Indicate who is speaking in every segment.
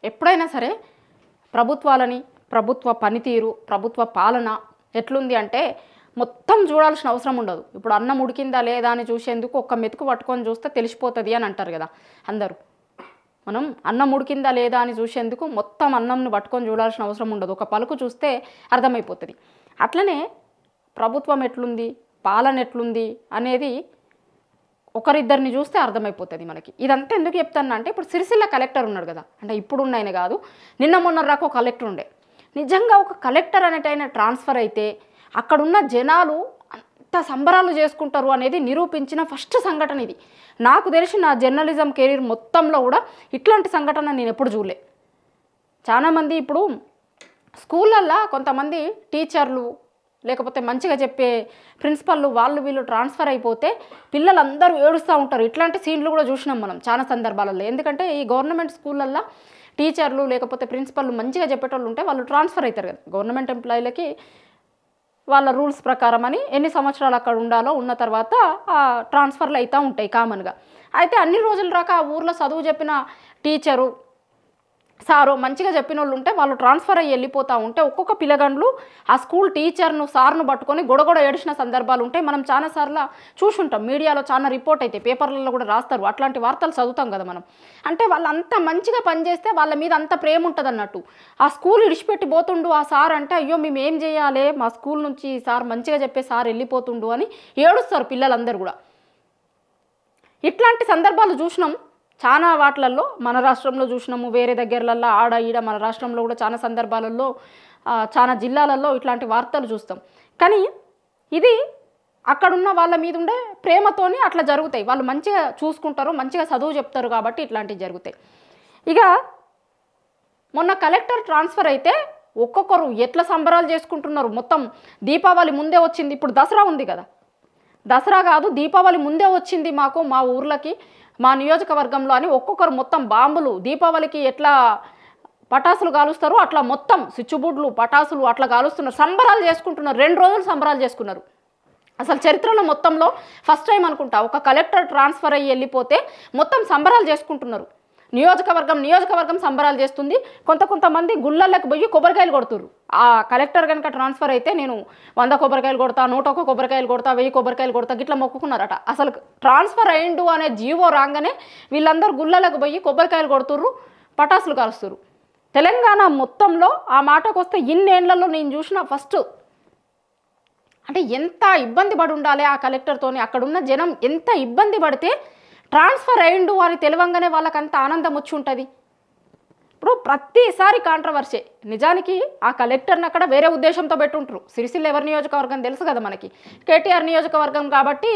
Speaker 1: ఎప్పుడైనా సరే ప్రభుత్వాలని, ప్రభుత్వ పనితీరు, ప్రభుత్వ పాలన ఎట్లుంది అంటే మొత్తం చూడాల్సిన అవసరం ఉండదు. ఇప్పుడు అన్నం ఉడికిందా లేదా అని చూసేందుకు ఒక్క మెతుకు పట్టుకొని చూస్తే తెలిసిపోతుంది అని అంటారు కదా అందరూ. మనం అన్నం ఉడికిందా లేదా అని చూసేందుకు మొత్తం అన్నంను పట్టుకొని చూడాల్సిన అవసరం ఉండదు, ఒక పలుకు చూస్తే అర్థమైపోతుంది. అట్లనే ప్రభుత్వం ఎట్లుంది, పాలన ఎట్లుంది అనేది ఒకరిద్దరిని చూస్తే అర్థమైపోతుంది మనకి. ఇదంతా ఎందుకు చెప్తాను అంటే, ఇప్పుడు సిరిసిల్ల కలెక్టర్ ఉన్నాడు కదా, అంటే ఇప్పుడు ఉన్నాయన కాదు, నిన్న మొన్న రాక ఒక కలెక్టర్ ఉండే. నిజంగా ఒక కలెక్టర్ అనేటైన ట్రాన్స్ఫర్ అయితే అక్కడున్న జనాలు అంత సంబరాలు చేసుకుంటారు అనేది నిరూపించిన ఫస్ట్ సంఘటన ఇది. నాకు తెలిసి నా జర్నలిజం కెరీర్ మొత్తంలో కూడా ఇట్లాంటి సంఘటన నేను ఎప్పుడు చూడలే. చాలామంది ఇప్పుడు స్కూళ్ళల్లో కొంతమంది టీచర్లు లేకపోతే మంచిగా చెప్పే ప్రిన్సిపల్లు వాళ్ళు వీళ్ళు ట్రాన్స్ఫర్ అయిపోతే పిల్లలందరూ ఏడుస్తూ ఉంటారు. ఇట్లాంటి సీన్లు కూడా చూసినాం మనం చాలా సందర్భాలలో. ఎందుకంటే ఈ గవర్నమెంట్ స్కూళ్ళల్లో టీచర్లు లేకపోతే ప్రిన్సిపల్లు మంచిగా చెప్పేటోళ్ళు ఉంటే వాళ్ళు ట్రాన్స్ఫర్ అవుతారు కదా. గవర్నమెంట్ ఎంప్లాయీలకి వాళ్ళ రూల్స్ ప్రకారం అని ఎన్ని సంవత్సరాలు అక్కడ ఉండాలో ఉన్న తర్వాత ట్రాన్స్ఫర్లు అవుతూ ఉంటాయి కామన్గా. అయితే అన్ని రోజులు రాక ఆ ఊర్లో చదువు చెప్పిన టీచరు సారు మంచిగా చెప్పిన వాళ్ళు ఉంటే వాళ్ళు ట్రాన్స్ఫర్ అయ్యి వెళ్ళిపోతూ ఉంటే ఒక్కొక్క పిల్లగాండ్లు ఆ స్కూల్ టీచర్ను సార్ను పట్టుకొని గొడగొడ ఏడిచిన సందర్భాలు ఉంటాయి. మనం చాలాసార్లు చూసుంటాం, మీడియాలో చాలా రిపోర్ట్ అయితే, పేపర్లలో కూడా రాస్తారు, అట్లాంటి వార్తలు చదువుతాం కదా మనం. అంటే వాళ్ళు అంత మంచిగా పనిచేస్తే వాళ్ళ మీద అంత ప్రేమ ఉంటుంది అన్నట్టు. ఆ స్కూల్ ఇడిచిపెట్టి పోతుండు ఆ సార్ అంటే, అయ్యో మేము ఏం చేయాలి, మా స్కూల్ నుంచి సార్ మంచిగా చెప్పే సార్ వెళ్ళిపోతుండు అని ఏడుస్తారు పిల్లలందరూ కూడా. ఇట్లాంటి సందర్భాలు చూసినాం చాలా వాటిలలో. మన రాష్ట్రంలో చూసినాము, వేరే దగ్గరలలో ఆడ ఈడ మన రాష్ట్రంలో కూడా చాలా సందర్భాలలో చాలా జిల్లాలలో ఇట్లాంటి వార్తలు చూస్తాం. కానీ ఇది అక్కడున్న వాళ్ళ మీద ఉండే ప్రేమతోని అట్లా జరుగుతాయి. వాళ్ళు మంచిగా చూసుకుంటారు, మంచిగా చదువు చెప్తారు కాబట్టి ఇట్లాంటివి జరుగుతాయి. ఇక మొన్న కలెక్టర్ ట్రాన్స్ఫర్ అయితే ఒక్కొక్కరు ఎట్లా సంబరాలు చేసుకుంటున్నారు. మొత్తం దీపావళి ముందే వచ్చింది, ఇప్పుడు దసరా ఉంది కదా, దసరా కాదు దీపావళి ముందే వచ్చింది మాకు మా ఊర్లకి మా నియోజకవర్గంలో అని ఒక్కొక్కరు మొత్తం బాంబులు దీపావళికి ఎట్లా పటాసులు కాలుస్తారు అట్లా మొత్తం సిచ్చుబుడ్లు పటాసులు అట్లా కాలుస్తున్నారు, సంబరాలు చేసుకుంటున్నారు. 2 రోజులు సంబరాలు చేసుకున్నారు. అసలు చరిత్రలో మొత్తంలో ఫస్ట్ టైం అనుకుంటా ఒక కలెక్టర్ ట్రాన్స్ఫర్ అయ్యి వెళ్ళిపోతే మొత్తం సంబరాలు చేసుకుంటున్నారు. నియోజకవర్గం సంబరాలు చేస్తుంది. కొంతమంది గుళ్ళల్లోకి పోయి కొబ్బరికాయలు కొడుతున్నారు. ఆ కలెక్టర్ కనుక ట్రాన్స్ఫర్ అయితే నేను 100 కొబ్బరికాయలు కొడతా, 101 కొబ్బరికాయలు కొడతా, 1000 కొబ్బరికాయలు కొడతా గిట్లా మొక్కుకున్నారట. అసలు ట్రాన్స్ఫర్ అయ్యిండు అనే జీవో రాగానే వీళ్ళందరూ గుళ్ళల్లోకి పోయి కొబ్బరికాయలు కొడుతుర్రు, పటాసులు కాలుస్తున్నారు. తెలంగాణ మొత్తంలో ఆ మాటకు వస్తే ఇన్నేళ్లలో నేను చూసిన ఫస్ట్. అంటే ఎంత ఇబ్బంది పడి ఉండాలి ఆ కలెక్టర్తోని, అక్కడున్న జనం ఎంత ఇబ్బంది పడితే ట్రాన్స్ఫర్ అయ్యిండు అని తెలియంగానే వాళ్ళకంత ఆనందం వచ్చి ఉంటుంది. ఇప్పుడు ప్రతిసారి కాంట్రవర్సీ. నిజానికి ఆ కలెక్టర్ని అక్కడ వేరే ఉద్దేశంతో పెట్టుంటారు. సిరిసిల్ల ఎవరి నియోజకవర్గం తెలుసు కదా మనకి, కేటీఆర్ నియోజకవర్గం కాబట్టి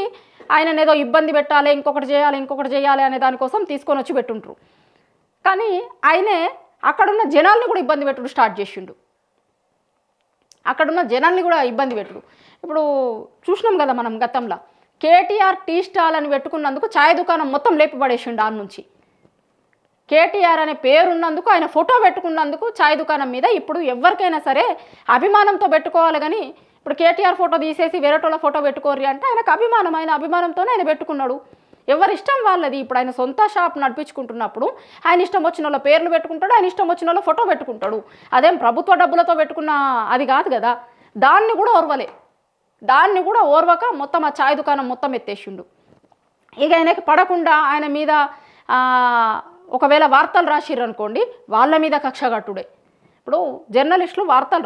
Speaker 1: ఆయన ఏదో ఇబ్బంది పెట్టాలి, ఇంకొకటి చేయాలి అనే దానికోసం తీసుకొని వచ్చి పెట్టుంటారు. కానీ ఆయనే అక్కడున్న జనాల్ని కూడా ఇబ్బంది పెట్టుడు స్టార్ట్ చేసిండు. అక్కడున్న జనాల్ని కూడా ఇబ్బంది పెట్టుడు. ఇప్పుడు చూసినాం కదా మనం గతంలో కేటీఆర్ టీ స్టాల్ అని పెట్టుకున్నందుకు ఛాయ్ దుకాణం మొత్తం లేపి పడేసిండు. ఆ నుంచి కేటీఆర్ అనే పేరున్నందుకు ఆయన ఫోటో పెట్టుకున్నందుకు ఛాయ్ దుకాణం మీద ఇప్పుడు ఎవరికైనా సరే అభిమానంతో పెట్టుకోవాలి. కానీ ఇప్పుడు కేటీఆర్ ఫోటో తీసేసి వేరేటోళ్ళ ఫోటో పెట్టుకోరు అంటే ఆయనకు అభిమానం, ఆయన అభిమానంతోనే ఆయన పెట్టుకున్నాడు. ఎవరి ఇష్టం వాళ్ళది. ఇప్పుడు ఆయన సొంత షాప్ నడిపించుకుంటున్నప్పుడు ఆయన ఇష్టం వచ్చిన వాళ్ళ పేర్లు పెట్టుకుంటాడు, ఆయన ఇష్టం వచ్చిన వాళ్ళ ఫోటో పెట్టుకుంటాడు. అదేం ప్రభుత్వ డబ్బులతో పెట్టుకున్న అది కాదు కదా. దాన్ని కూడా ఓర్వక మొత్తం ఆ ఛాయ్ దుకాణం మొత్తం ఎత్తేసిండు. ఇక ఆయనకి పడకుండా ఆయన మీద ఒకవేళ వార్తలు రాసిర్రు అనుకోండి, వాళ్ళ మీద కక్ష కట్టుడే. ఇప్పుడు జర్నలిస్టులు వార్తలు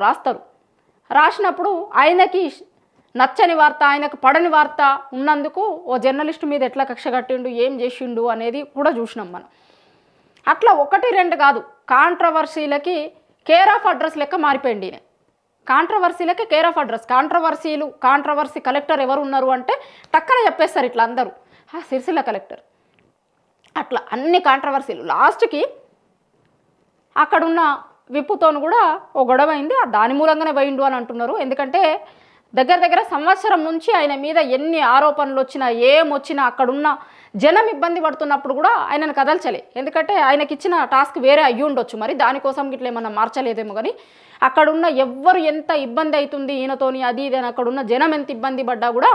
Speaker 1: రాసినప్పుడు ఆయనకి నచ్చని వార్త, ఆయనకు పడని వార్త ఉన్నందుకు ఓ జర్నలిస్టు మీద ఎట్లా కక్ష కట్టిండు, ఏం చేసిండు అనేది కూడా చూసినాం మనం. అట్లా 1, 2 కాదు, కాంట్రవర్సీలకి కేర్ ఆఫ్ అడ్రస్ లెక్క మారిపోయింది. కాంట్రవర్సీలకి care of address. Controversy collector ఎవరు ఉన్నారు అంటే టక్కన చెప్పేస్తారు ఇట్లా అందరూ, సిరిసిల్ల కలెక్టర్. అట్లా అన్ని కాంట్రవర్సీలు. లాస్ట్కి అక్కడున్న విప్పుతోను కూడా ఓ గొడవ అయింది. దాని మూలంగానే పోయిండు అని అంటున్నారు. ఎందుకంటే దగ్గర సంవత్సరం నుంచి ఆయన మీద ఎన్ని ఆరోపణలు వచ్చినా ఏమొచ్చినా అక్కడున్న జనం ఇబ్బంది పడుతున్నప్పుడు కూడా ఆయనను కదల్చలే. ఎందుకంటే ఆయనకి ఇచ్చిన టాస్క్ వేరే అయ్యి ఉండొచ్చు, మరి దానికోసం ఇట్లా ఏమన్నా మార్చలేదేమో. కానీ అక్కడున్న ఎవ్వరు ఎంత ఇబ్బంది అవుతుంది ఈయనతోని అది ఇది అని అక్కడున్న జనం ఎంత ఇబ్బంది పడ్డా కూడా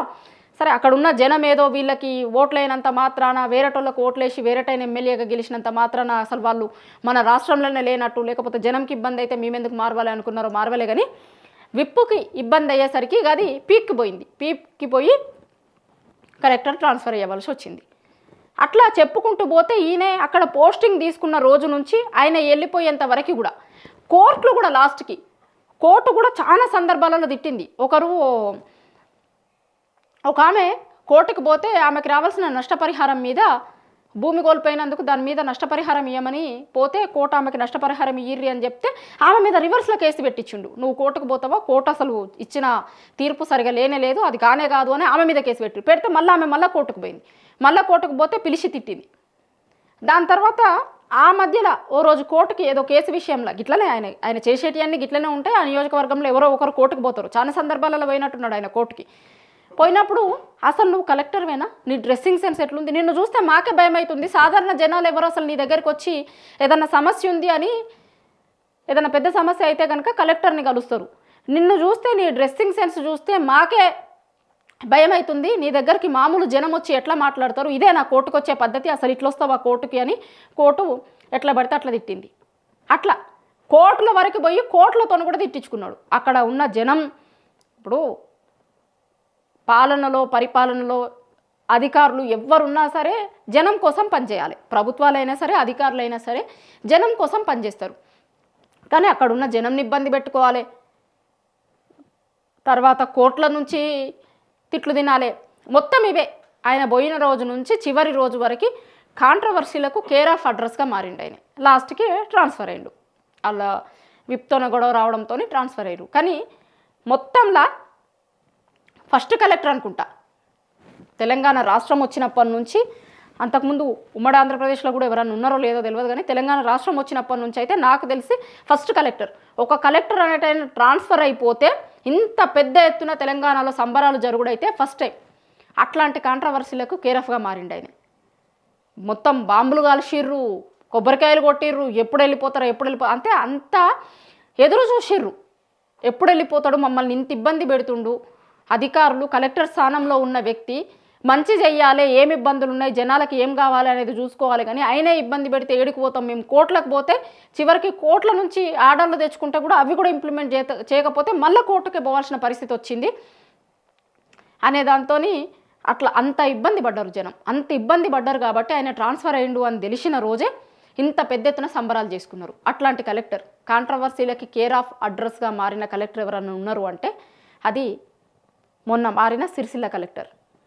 Speaker 1: సరే అక్కడున్న జనం ఏదో వీళ్ళకి ఓట్లైనంత మాత్రాన వేరేటోళ్ళకు ఓట్లేసి వేరేటైన ఎమ్మెల్యేగా గెలిచినంత మాత్రాన అసలు వాళ్ళు మన రాష్ట్రంలోనే లేనట్టు, లేకపోతే జనంకి ఇబ్బంది అయితే మేమెందుకు మారవాలి అనుకున్నారో మారవలే. కానీ విప్పుకి ఇబ్బంది అయ్యేసరికి అది పీక్కి పోయింది. పీక్కి పోయి కలెక్టర్ ట్రాన్స్ఫర్ అయ్యవలసి వచ్చింది. అట్లా చెప్పుకుంటూ పోతే ఈయన అక్కడ పోస్టింగ్ తీసుకున్న రోజు నుంచి ఆయన వెళ్ళిపోయేంత వరకు కూడా కోర్టులు కూడా లాస్ట్కి కోర్టు కూడా చాలా సందర్భాలలో తిట్టింది. ఒక ఆమె కోర్టుకు పోతే ఆమెకు రావాల్సిన నష్టపరిహారం మీద, భూమి కోల్పోయినందుకు దాని మీద నష్టపరిహారం ఇవ్వమని పోతే కోర్టు ఆమెకి నష్టపరిహారం ఇయ్యి అని చెప్తే ఆమె మీద రివర్స్లో కేసు పెట్టించిండు. నువ్వు కోర్టుకు పోతావా, కోర్టు అసలు ఇచ్చిన తీర్పు సరిగా లేనే లేదు, అది కానే కాదు అని ఆమె మీద కేసు పెడితే మళ్ళీ ఆమె మళ్ళీ కోర్టుకు పోయింది. మళ్ళీ కోర్టుకు పోతే పిలిచి తిట్టింది. దాని తర్వాత ఆ మధ్యలో ఓ రోజు కోర్టుకి ఏదో కేసు విషయంలో గిట్లనే ఆయన చేసేటివన్నీ గిట్లనే ఉంటాయి. ఆ నియోజకవర్గంలో ఎవరో ఒకరు కోర్టుకు పోతారు. చాలా సందర్భాలలో పోయినట్టున్నాడు ఆయన కోర్టుకి. పోయినప్పుడు అసలు నువ్వు కలెక్టర్వేనా, నీ డ్రెస్సింగ్ సెన్స్ ఎట్లుంది, నిన్ను చూస్తే మాకే భయం అవుతుంది, సాధారణ జనాలు ఎవరు అసలు నీ దగ్గరికి వచ్చి ఏదన్నా సమస్య ఉంది అని, ఏదైనా పెద్ద సమస్య అయితే కనుక కలెక్టర్ని కలుస్తారు, నిన్ను చూస్తే నీ డ్రెస్సింగ్ సెన్స్ చూస్తే మాకే భయం అవుతుంది, నీ దగ్గరికి మామూలు జనం వచ్చి ఎట్లా మాట్లాడతారు, ఇదే నా కోర్టుకు వచ్చే పద్ధతి, అసలు ఇట్లా వస్తావా కోర్టుకి అని కోర్టు ఎట్లా పడితే అట్లా తిట్టింది. అట్లా కోర్టుల వరకు పోయి కోర్టులతో కూడా తిట్టించుకున్నాడు. అక్కడ ఉన్న జనం ఇప్పుడు పాలనలో పరిపాలనలో అధికారులు ఎవరున్నా సరే జనం కోసం పనిచేయాలి. ప్రభుత్వాలైనా సరే అధికారులైనా సరే జనం కోసం పనిచేస్తారు. కానీ అక్కడున్న జనంని ఇబ్బంది పెట్టుకోవాలి, తర్వాత కోర్టుల నుంచి తిట్లు తినాలి, మొత్తం ఇవే. ఆయన పోయిన రోజు నుంచి చివరి రోజు వరకు కాంట్రవర్సీలకు కేర్ ఆఫ్ అడ్రస్గా మారిండు. ఆయన లాస్ట్కి ట్రాన్స్ఫర్ అయ్యిండు. అలా విప్తోన గొడవ రావడంతో ట్రాన్స్ఫర్ అయ్యారు. కానీ మొత్తంలా ఫస్ట్ కలెక్టర్ అనుకుంటా తెలంగాణ రాష్ట్రం వచ్చినప్పటి నుంచి, అంతకుముందు ఉమ్మడి ఆంధ్రప్రదేశ్లో కూడా ఎవరైనా ఉన్నారో లేదో తెలియదు, కానీ తెలంగాణ రాష్ట్రం వచ్చినప్పటి నుంచి అయితే నాకు తెలిసి ఫస్ట్ కలెక్టర్. ఒక కలెక్టర్ అనేటైన ట్రాన్స్ఫర్ అయిపోతే ఇంత పెద్ద ఎత్తున తెలంగాణలో సంబరాలు జరుగుడైతే ఫస్ట్ టైం. అట్లాంటి కాంట్రవర్సీలకు కేరఫ్గా మారిండు ఆయన. మొత్తం బాంబులు కాల్చిర్రు, కొబ్బరికాయలు కొట్టిర్రు, ఎప్పుడు వెళ్ళిపోతారో అంటే అంతా ఎదురు చూసిర్రు, ఎప్పుడు వెళ్ళిపోతాడు, మమ్మల్ని ఇంత ఇబ్బంది పెడుతుండు. అధికారులు కలెక్టర్ స్థానంలో ఉన్న వ్యక్తి మంచి చెయ్యాలి, ఏమి ఇబ్బందులు ఉన్నాయి, జనాలకి ఏం కావాలి అనేది చూసుకోవాలి. కానీ ఆయనే ఇబ్బంది పెడితే ఏడికి పోతాం మేము, కోర్టులకు పోతే చివరికి కోర్టుల నుంచి ఆర్డర్లు తెచ్చుకుంటే కూడా అవి కూడా ఇంప్లిమెంట్ చేయకపోతే మళ్ళీ కోర్టుకే పోవాల్సిన పరిస్థితి వచ్చింది అనే దాంతో అట్లా అంత ఇబ్బంది పడ్డారు జనం. అంత ఇబ్బంది పడ్డారు కాబట్టి ఆయన ట్రాన్స్ఫర్ అయ్యిండు అని తెలిసిన రోజే ఇంత పెద్ద ఎత్తున సంబరాలు చేసుకున్నారు. అట్లాంటి కలెక్టర్, కాంట్రవర్సీలకి కేర్ ఆఫ్ అడ్రస్గా మారిన కలెక్టర్ ఎవరైనా ఉన్నారు అంటే అది మొన్న మారిన సిరిసిల్ల కలెక్టర్.